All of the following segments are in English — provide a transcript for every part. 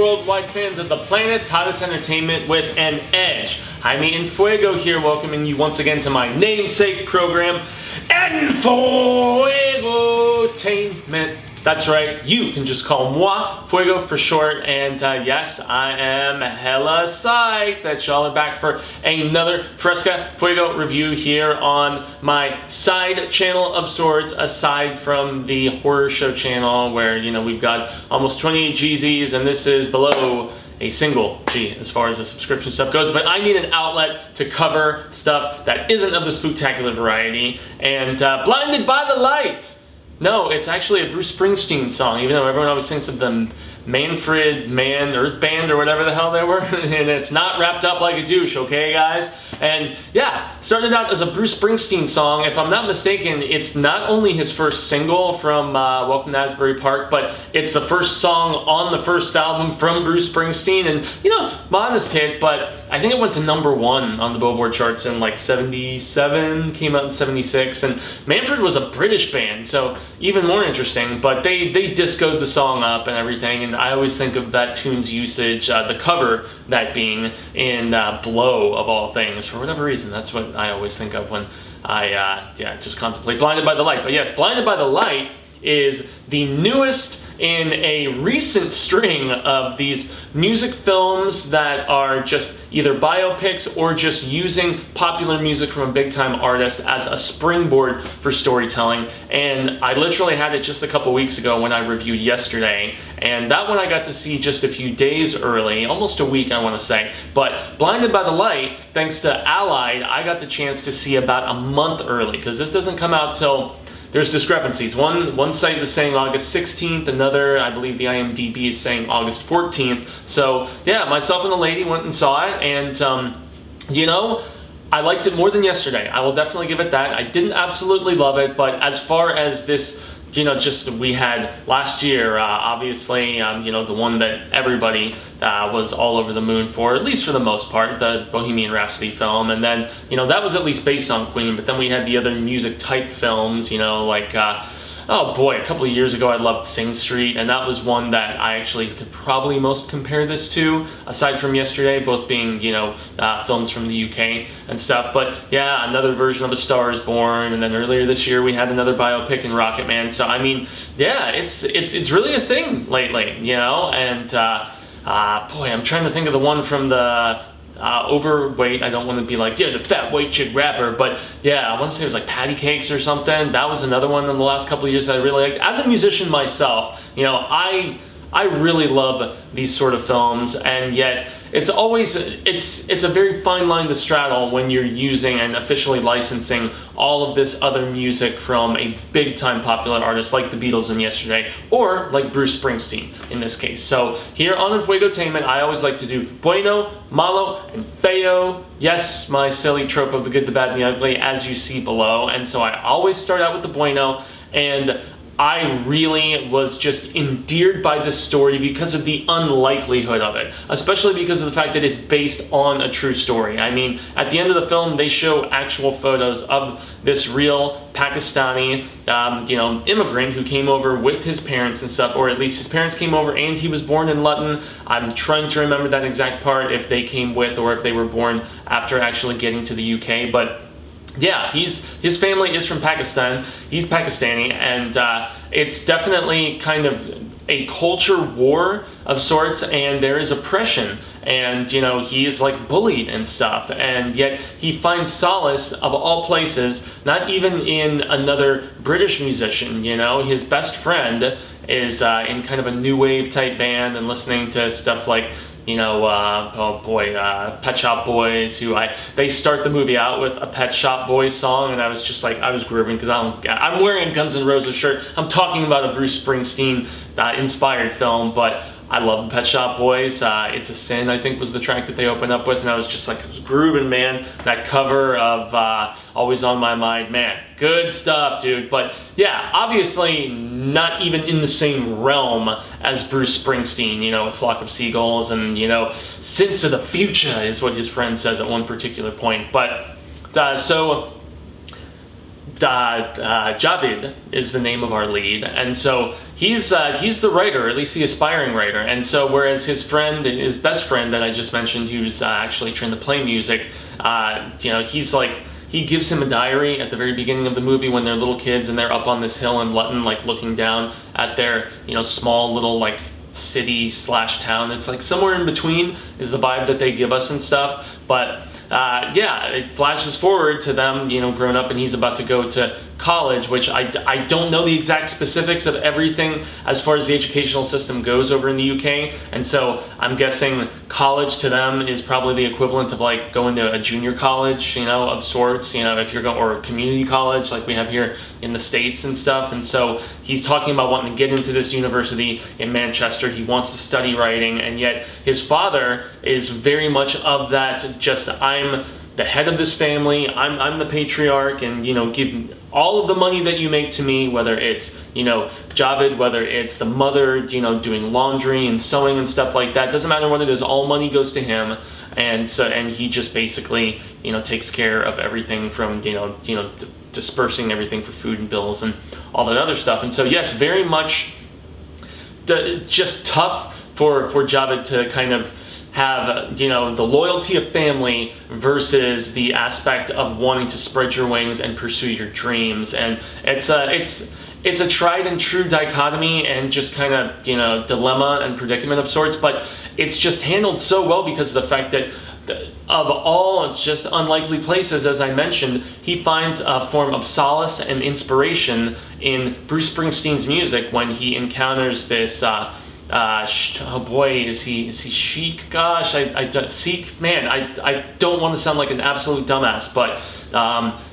worldwide fans of the planet's hottest entertainment with an edge. Jaime En Fuego here, welcoming you once again to my namesake program, Enfuegotainment. That's right, you can just call moi Fuego for short, and yes, I am hella psyched that y'all are back for another Fresca Fuego review here on my side channel of sorts, aside from the horror show channel where, you know, we've got almost 28 GZs, and this is below a single G as far as the subscription stuff goes, but I need an outlet to cover stuff that isn't of the spooktacular variety, and Blinded by the Light. No, it's actually a Bruce Springsteen song, even though everyone always thinks of the Manfred Man Earth Band or whatever the hell they were, and it's not wrapped up like a douche, okay guys? And yeah, started out as a Bruce Springsteen song. If I'm not mistaken, it's not only his first single from Welcome to Asbury Park, but it's the first song on the first album from Bruce Springsteen, and you know, modest hit, but I think it went to #1 on the Billboard charts in like 77, came out in 76, and Manfred was a British band, so even more interesting, but they discoed the song up and everything, and I always think of that tune's usage, the cover that being in Blow of all things. For whatever reason, that's what I always think of when I just contemplate Blinded by the Light. But yes, Blinded by the Light is the newest in a recent string of these music films that are just either biopics or just using popular music from a big-time artist as a springboard for storytelling. And I literally had it just a couple weeks ago when I reviewed Yesterday, and that one I got to see just a few days early, almost a week I want to say. But Blinded by the Light, thanks to Allied, I got the chance to see about a month early, because this doesn't come out till... There's discrepancies. One site is saying August 16th, another, I believe the IMDb is saying August 14th. So yeah, myself and the lady went and saw it, and you know, I liked it more than Yesterday. I will definitely give it that. I didn't absolutely love it, but as far as this, you know, just we had last year, obviously, you know, the one that everybody was all over the moon for, at least for the most part, the Bohemian Rhapsody film, and then, you know, that was at least based on Queen, but then we had the other music type films, you know, like, oh boy, a couple of years ago I loved Sing Street, and that was one that I actually could probably most compare this to, aside from Yesterday, both being, you know, films from the UK and stuff. But yeah, another version of A Star Is Born, and then earlier this year we had another biopic in Rocket Man. So I mean, yeah, it's really a thing lately, you know, and boy, I'm trying to think of the one from the Overweight. I don't want to be like, yeah, the fat white chick rapper, but yeah, I want to say it was like Patty Cakes or something. That was another one in the last couple of years that I really liked. As a musician myself, you know, I really love these sort of films, and yet it's always, it's a very fine line to straddle when you're using and officially licensing all of this other music from a big-time popular artist like the Beatles in Yesterday, or like Bruce Springsteen in this case. So here on Enfuegotainment, I always like to do Bueno, Malo, and Feo. Yes, my silly trope of the good, the bad, and the ugly, as you see below. And so I always start out with the Bueno, and I really was just endeared by this story because of the unlikelihood of it, especially because of the fact that it's based on a true story. I mean, at the end of the film, they show actual photos of this real Pakistani, you know, immigrant who came over with his parents and stuff, or at least his parents came over and he was born in Luton. I'm trying to remember that exact part, if they came with or if they were born after actually getting to the UK, but yeah, his family is from Pakistan. He's Pakistani, and it's definitely kind of a culture war of sorts, and there is oppression, and you know, he is like bullied and stuff, and yet he finds solace, of all places, not even in another British musician. You know, his best friend is in kind of a new wave type band and listening to stuff like, you know, oh boy, Pet Shop Boys, they start the movie out with a Pet Shop Boys song, and I was just like, I was grooving, because I'm wearing a Guns N' Roses shirt. I'm talking about a Bruce Springsteen inspired film, but I love the Pet Shop Boys. It's a Sin, I think, was the track that they opened up with, and I was just like, I was grooving, man. That cover of Always on My Mind, man, good stuff, dude. But yeah, obviously not even in the same realm as Bruce Springsteen, you know, with Flock of Seagulls and, you know, Synths of the Future is what his friend says at one particular point. But so Javid is the name of our lead, and so he's the writer, or at least the aspiring writer. And so whereas his friend, his best friend that I just mentioned, who's actually trying to play music, he's like, he gives him a diary at the very beginning of the movie when they're little kids and they're up on this hill in Lutton, like looking down at their small little like city slash town. It's like somewhere in between is the vibe that they give us and stuff, but it flashes forward to them, growing up, and he's about to go to college, which I don't know the exact specifics of everything as far as the educational system goes over in the UK, and so I'm guessing college to them is probably the equivalent of like going to a junior college, of sorts, if you're going, or a community college like we have here in the States and stuff. And so he's talking about wanting to get into this university in Manchester. He wants to study writing, and yet his father is very much of that, just, I'm the head of this family, I'm the patriarch, and give all of the money that you make to me, whether it's Javid, whether it's the mother doing laundry and sewing and stuff like that, doesn't matter what it is, all money goes to him. And so, and he just basically takes care of everything from dispersing everything for food and bills and all that other stuff. And so yes, very much just tough for Javid to kind of have the loyalty of family versus the aspect of wanting to spread your wings and pursue your dreams. And it's a tried and true dichotomy and just kind of dilemma and predicament of sorts, but it's just handled so well because of the fact that of all just unlikely places, as I mentioned, he finds a form of solace and inspiration in Bruce Springsteen's music when he encounters this oh boy, is he chic? Gosh, Sikh, man, I don't want to sound like an absolute dumbass, but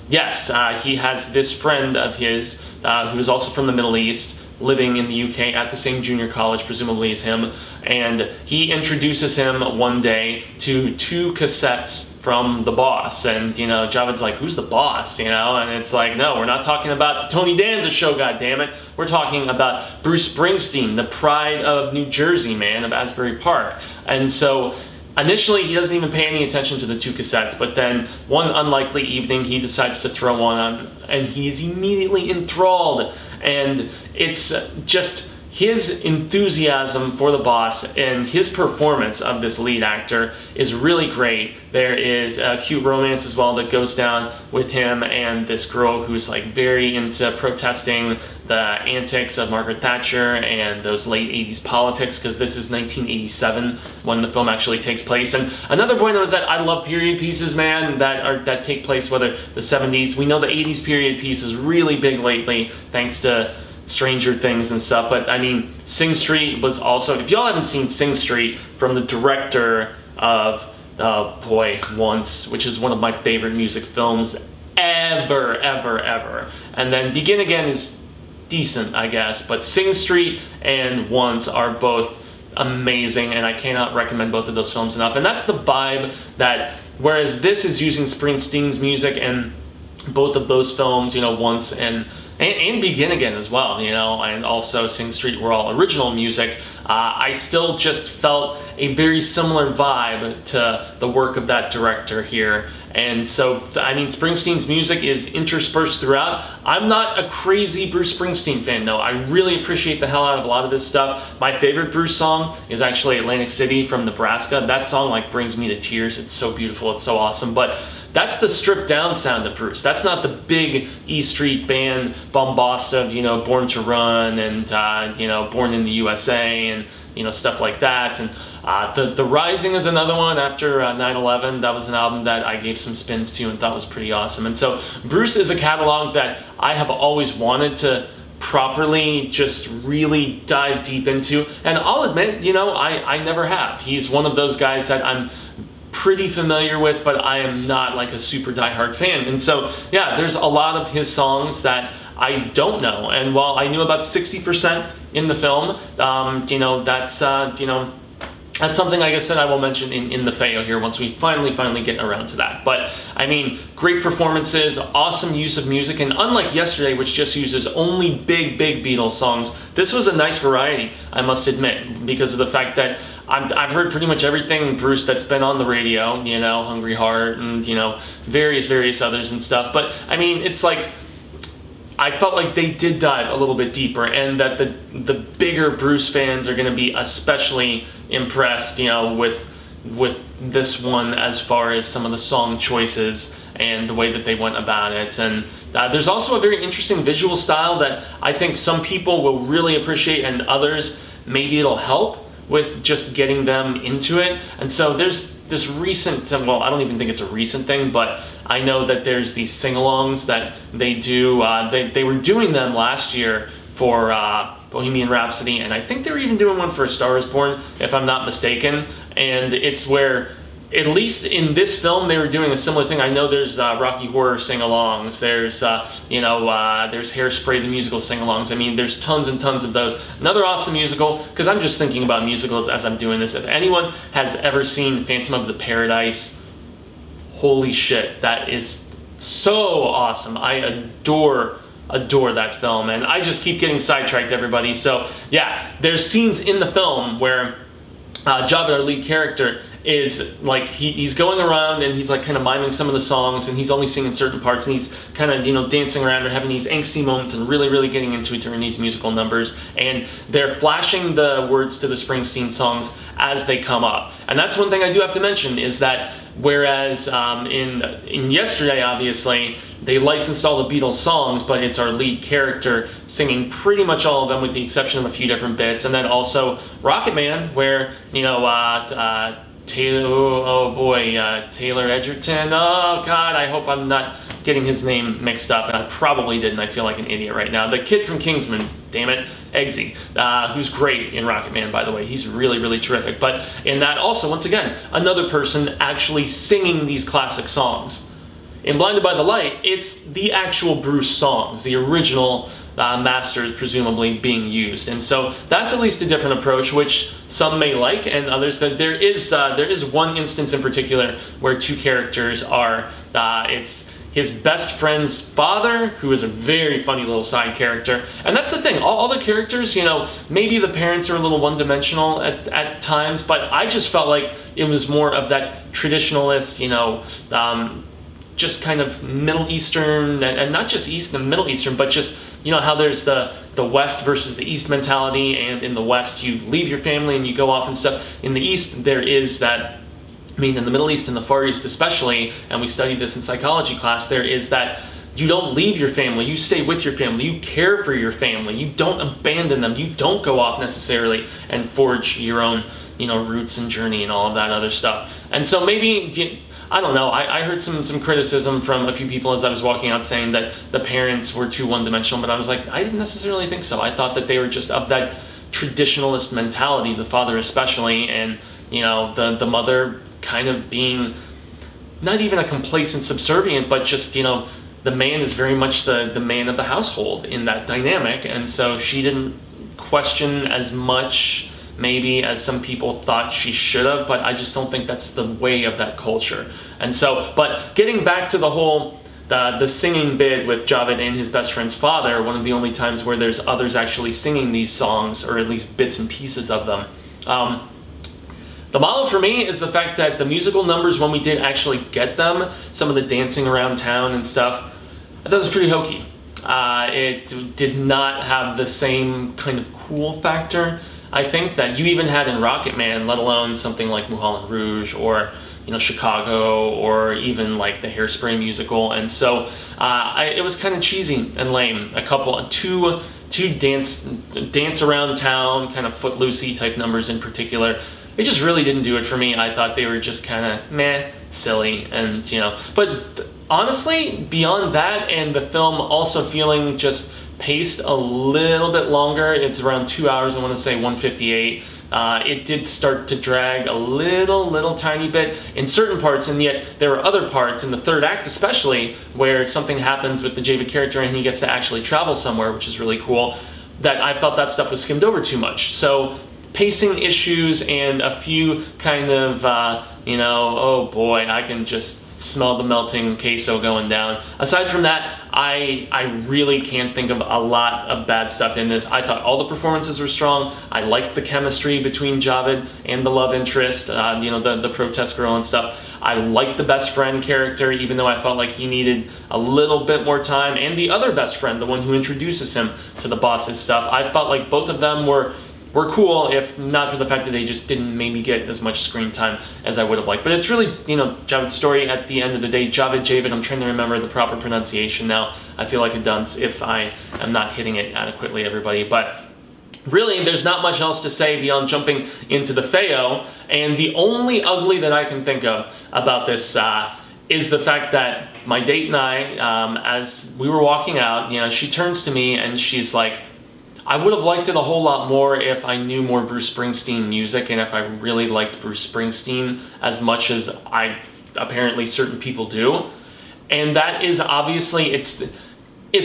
yes, he has this friend of his who is also from the Middle East, living in the UK at the same junior college, presumably as him, and he introduces him one day to 2 cassettes from the boss, and Javid's like, who's the boss? And it's like, no, we're not talking about the Tony Danza show, goddammit. We're talking about Bruce Springsteen, the pride of New Jersey, man, of Asbury Park. And so initially he doesn't even pay any attention to the 2 cassettes, but then one unlikely evening he decides to throw one on, and he's immediately enthralled. And it's just his enthusiasm for the boss and his performance of this lead actor is really great. There is a cute romance as well that goes down with him and this girl who's like very into protesting the antics of Margaret Thatcher and those late 80s politics, because this is 1987 when the film actually takes place. And another point is that I love period pieces, man, that take place, whether the 70s. We know the 80s period piece is really big lately thanks to Stranger Things and stuff, but I mean, Sing Street was also, if y'all haven't seen Sing Street, from the director of Once, which is one of my favorite music films ever, and then Begin Again is decent, I guess, but Sing Street and Once are both amazing, and I cannot recommend both of those films enough. And that's the vibe that, whereas this is using Springsteen's music and both of those films, Once and Begin Again as well, and also Sing Street were all original music, I still just felt a very similar vibe to the work of that director here. And so, I mean, Springsteen's music is interspersed throughout. I'm not a crazy Bruce Springsteen fan, though. I really appreciate the hell out of a lot of his stuff. My favorite Bruce song is actually Atlantic City from Nebraska. That song like brings me to tears. It's so beautiful. It's so awesome. But that's the stripped down sound of Bruce. That's not the big E Street Band bombast of, Born to Run and, Born in the USA and, stuff like that. And the Rising is another one after 9/11. That was an album that I gave some spins to and thought was pretty awesome. And so Bruce is a catalog that I have always wanted to properly just really dive deep into. And I'll admit, I never have. He's one of those guys that I'm pretty familiar with, but I am not like a super diehard fan. And so, yeah, there's a lot of his songs that I don't know. And while I knew about 60% in the film, that's something, like I said, I will mention in the Feo here once we finally get around to that. But, I mean, great performances, awesome use of music, and unlike yesterday, which just uses only big Beatles songs, this was a nice variety, I must admit, because of the fact that I've heard pretty much everything Bruce that's been on the radio, Hungry Heart and, various others and stuff. But, I mean, it's like, I felt like they did dive a little bit deeper, and that the bigger Bruce fans are going to be especially impressed, you know, with this one as far as some of the song choices and the way that they went about it. And there's also a very interesting visual style that I think some people will really appreciate, and others maybe it'll help with just getting them into it. And so there's this recent, well, I don't even think it's a recent thing, but I know that there's these sing-alongs that they do. They were doing them last year for Bohemian Rhapsody, and I think they were even doing one for A Star Is Born, if I'm not mistaken. And it's where, at least in this film, they were doing a similar thing. I know there's Rocky Horror sing-alongs. There's there's Hairspray the musical sing-alongs. I mean, there's tons and tons of those. Another awesome musical, because I'm just thinking about musicals as I'm doing this. If anyone has ever seen Phantom of the Paradise, holy shit, that is so awesome. I adore that film, and I just keep getting sidetracked, everybody. So yeah, there's scenes in the film where Javed, our lead character, is like he's going around and he's like kind of miming some of the songs, and he's only singing certain parts, and he's kind of, you know, dancing around or having these angsty moments and really getting into it during these musical numbers, and they're flashing the words to the Springsteen songs as they come up. And that's one thing I do have to mention, is that whereas in Yesterday, obviously they licensed all the Beatles songs, but it's our lead character singing pretty much all of them with the exception of a few different bits. And then also Rocket Man, where, you know, Taylor Edgerton, oh god, I hope I'm not getting his name mixed up, and I probably did, and I feel like an idiot right now. The kid from Kingsman, damn it, Eggsy, who's great in Rocket Man, by the way. He's really terrific. But in that also, once again, another person actually singing these classic songs. In Blinded by the Light, it's the actual Bruce songs, the original masters presumably being used. And so that's at least a different approach, which some may like, and others that there is one instance in particular where two characters are, it's his best friend's father, who is a very funny little side character. And that's the thing, all the characters, you know, maybe the parents are a little one-dimensional at times, but I just felt like it was more of that traditionalist, you know, just kind of Middle Eastern, and not just East and Middle Eastern, but just, you know, how there's the West versus the East mentality, and in the West you leave your family and you go off and stuff. In the East there is that, I mean, in the Middle East and the Far East especially, and we studied this in psychology class, there is that you don't leave your family, you stay with your family, you care for your family, you don't abandon them, you don't go off necessarily and forge your own, you know, roots and journey and all of that other stuff. And so maybe, I don't know, I heard some criticism from a few people as I was walking out saying that the parents were too one-dimensional, but I was like, I didn't necessarily think so. I thought that they were just of that traditionalist mentality, the father especially, and, you know, the mother kind of being not even a complacent subservient, but just, you know, the man is very much the man of the household in that dynamic, and so she didn't question as much maybe as some people thought she should have, but I just don't think that's the way of that culture. And so, but getting back to the whole the singing bit with Javed and his best friend's father, one of the only times where there's others actually singing these songs, or at least bits and pieces of them. The MALO for me is the fact that the musical numbers, when we did actually get them, some of the dancing around town and stuff, I thought it was pretty hokey. It did not have the same kind of cool factor, I think, that you even had in Rocket Man, let alone something like Moulin Rouge, or, you know, Chicago, or even like the Hairspray musical. And so it was kind of cheesy and lame. Two dance around town, kind of footloosey type numbers in particular. It just really didn't do it for me. I thought they were just kind of meh, silly, and, you know. But honestly, beyond that, and the film also feeling just paced a little bit longer, it's around 2 hours, I want to say 1:58. It did start to drag a little tiny bit in certain parts, and yet there were other parts, in the third act especially, where something happens with the Javid character and he gets to actually travel somewhere, which is really cool, that I felt that stuff was skimmed over too much. So pacing issues and a few kind of, you know, oh boy, I can just smell the melting queso going down. Aside from that, I really can't think of a lot of bad stuff in this. I thought all the performances were strong. I liked the chemistry between Javed and the love interest, the protest girl and stuff. I liked the best friend character, even though I felt like he needed a little bit more time. And the other best friend, the one who introduces him to the boss's stuff, I felt like both of them were cool, if not for the fact that they just didn't maybe get as much screen time as I would have liked. But it's really, Javed's story at the end of the day. Javid, I'm trying to remember the proper pronunciation now. I feel like a dunce if I am not hitting it adequately, everybody. But really, there's not much else to say beyond jumping into the Feo. And the only ugly that I can think of about this is the fact that my date and I, as we were walking out, she turns to me and she's like, I would have liked it a whole lot more if I knew more Bruce Springsteen music and if I really liked Bruce Springsteen as much as apparently certain people do. And that is obviously, it's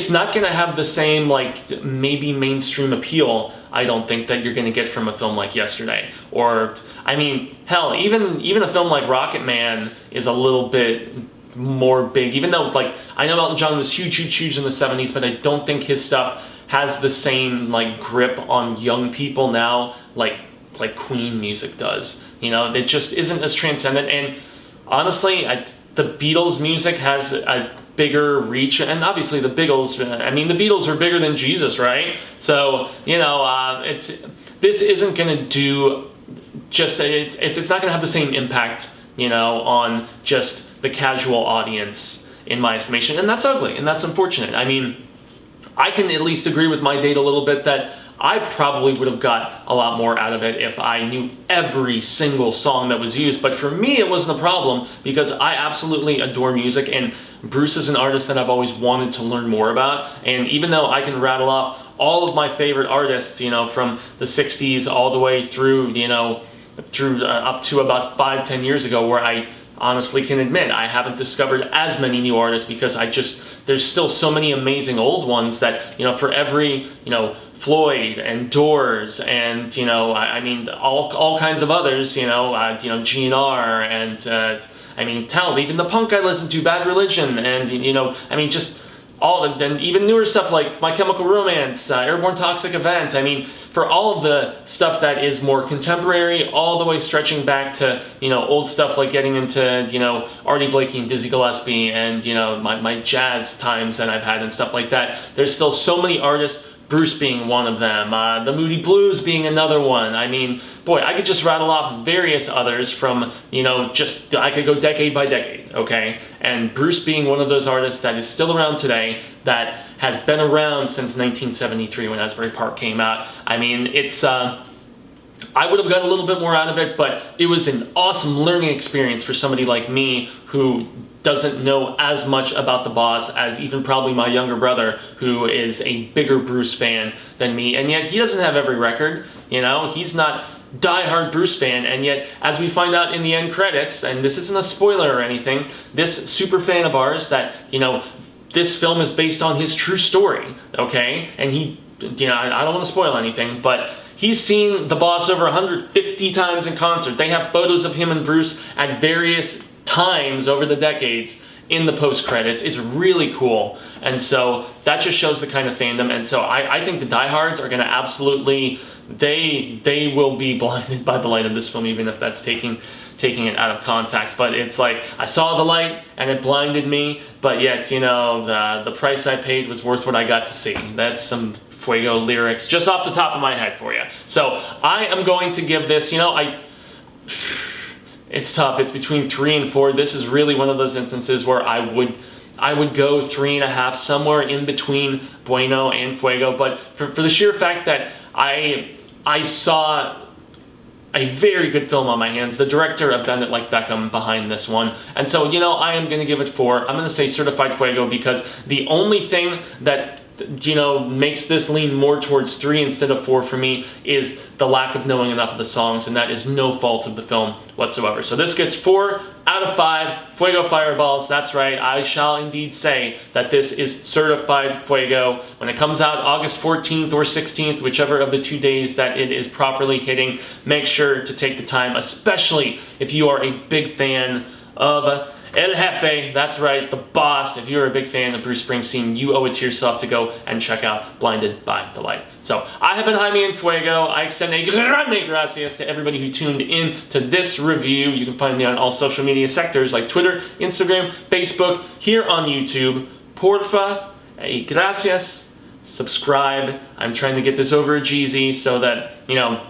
not going to have the same, like, maybe mainstream appeal, I don't think, that you're going to get from a film like Yesterday. Or, I mean, hell, even a film like Rocket Man is a little bit more big, even though, like, I know Elton John was huge in the 70s, but I don't think his stuff has the same, like, grip on young people now like Queen music does. It just isn't as transcendent. And honestly, the Beatles music has a bigger reach, and obviously the Beatles, the Beatles are bigger than Jesus, right? So, this isn't going to do just, it's not going to have the same impact, on just the casual audience, in my estimation. And that's ugly, and that's unfortunate. I can at least agree with my date a little bit that I probably would have got a lot more out of it if I knew every single song that was used. But for me, it wasn't a problem because I absolutely adore music, and Bruce is an artist that I've always wanted to learn more about. And even though I can rattle off all of my favorite artists, from the 60s all the way through, up to about 5-10 years ago, where I honestly can admit I haven't discovered as many new artists because there's still so many amazing old ones that, for every, Floyd and Doors and, all kinds of others, GNR and, hell, even the punk I listen to, Bad Religion, and, just all of them, even newer stuff like My Chemical Romance, Airborne Toxic Event. For all of the stuff that is more contemporary, all the way stretching back to, old stuff like getting into, Artie Blakey and Dizzy Gillespie and, my jazz times that I've had and stuff like that. There's still so many artists, Bruce being one of them, the Moody Blues being another one. Boy, I could just rattle off various others from, I could go decade by decade, okay? And Bruce being one of those artists that is still around today, that has been around since 1973 when Asbury Park came out. I would have got a little bit more out of it, but it was an awesome learning experience for somebody like me who doesn't know as much about the boss as even probably my younger brother, who is a bigger Bruce fan than me, and yet he doesn't have every record. He's not diehard Bruce fan, and yet, as we find out in the end credits, and this isn't a spoiler or anything, this super fan of ours that, this film is based on his true story, okay? And he, I don't want to spoil anything, but he's seen the boss over 150 times in concert. They have photos of him and Bruce at various times over the decades in the post-credits. It's really cool. And so that just shows the kind of fandom. And so I think the diehards are going to absolutely, they will be blinded by the light of this film, even if that's taking it out of context. But it's like, I saw the light and it blinded me, but yet, the price I paid was worth what I got to see. That's some Fuego lyrics just off the top of my head for you. So I am going to give this, it's tough. It's between 3 and 4. This is really one of those instances where I would go 3.5, somewhere in between Bueno and Fuego. But for the sheer fact that I saw a very good film on my hands, the director of Bend It Like Beckham behind this one, and so I am going to give it 4. I'm going to say certified Fuego because the only thing that makes this lean more towards 3 instead of 4 for me is the lack of knowing enough of the songs, and that is no fault of the film whatsoever. So this gets 4 out of 5 Fuego Fireballs. That's right, I shall indeed say that this is certified Fuego. When it comes out August 14th or 16th, whichever of the 2 days that it is properly hitting, make sure to take the time, especially if you are a big fan of El Jefe, that's right, the boss. If you're a big fan of Bruce Springsteen, you owe it to yourself to go and check out Blinded by the Light. So, I have been Jaime En Fuego. I extend a grande gracias to everybody who tuned in to this review. You can find me on all social media sectors like Twitter, Instagram, Facebook, here on YouTube. Porfa, gracias, subscribe. I'm trying to get this over a Jeezy so that, you know,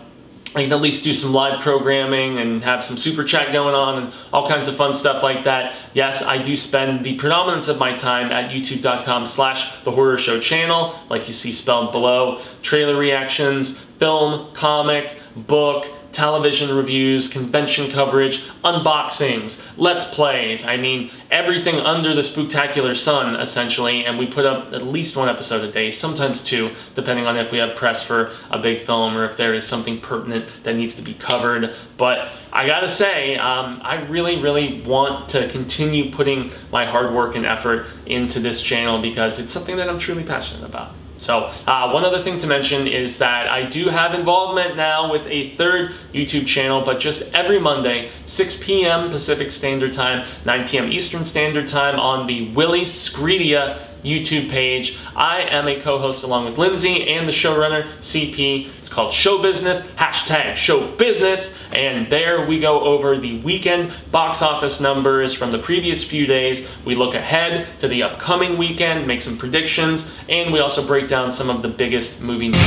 I can at least do some live programming and have some super chat going on and all kinds of fun stuff like that. Yes, I do spend the predominance of my time at youtube.com/The Horror Show channel, like you see spelled below. Trailer reactions, film, comic, book, television reviews, convention coverage, unboxings, let's plays. I mean, everything under the spooktacular sun, essentially, and we put up at least one episode a day, sometimes two, depending on if we have press for a big film or if there is something pertinent that needs to be covered. But I gotta say, I really want to continue putting my hard work and effort into this channel because it's something that I'm truly passionate about. So, one other thing to mention is that I do have involvement now with a third YouTube channel, but just every Monday, 6 p.m. Pacific Standard Time, 9 p.m. Eastern Standard Time on the Willie Screedia YouTube page. I am a co-host along with Lindsay and the showrunner, CP. It's called Show Business, #Show Business, and there we go over the weekend box office numbers from the previous few days. We look ahead to the upcoming weekend, make some predictions, and we also break down some of the biggest movie news.